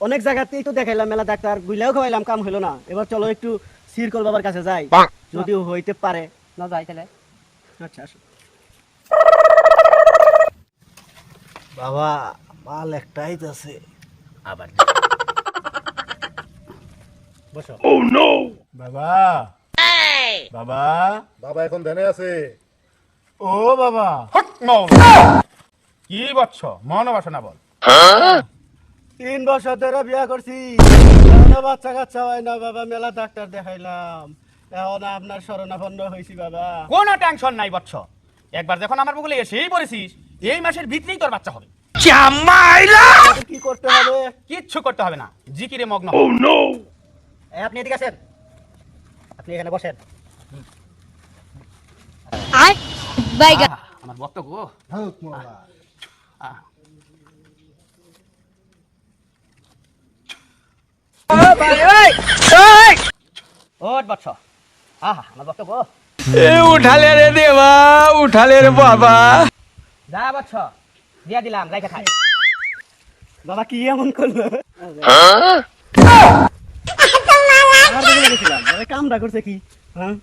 অনেক জায়গাতেই তো দেখাইলাম মেলা ডাক্তার গুইলাও খাওয়াইলাম, কাম হইলো না। এবার চলো একটু সিরকল বাবার কাছে যাই, যদিও হইতে পারে। না যাই তাহলে। আচ্ছা আসো। বাবা মাল একটাই আছে আবার। বসো। ও নো বাবা বাবা বাবা এখন ধ্যানে আছে। ও বাবা কি বলছ মন বাসনা বল। 3 বছর ধরে বিয়া করছি, এখনো বাচ্চা কাচ্চা হয় না বাবা। মেলা ডাক্তার দেখাইলাম, এখন আপনার শরণাপন্ন হয়েছি বাবা। কোনো টেনশন নাই বৎস, একবার যখন আমার বগলে এসেই পড়েছিস এই মাসের ভিতরেই তোর বাচ্চা হবে। আমাকে কি করতে হবে? কিচ্ছু করতে হবে না, জিকিরে মগ্ন হ। আপনি এদিকে আসেন, আপনি এখানে বসেন। আয় বাইগা আমার বক্ত গো। ওট বৎস, আহা আমার বক্তব্য। উঠালে রে দেবা, উঠালে রে বাবা। যা বৎস দিয়া দিলাম লাইকা খাই। বাবা কি এমন করলো? কামটা করছে কি? হ্যাঁ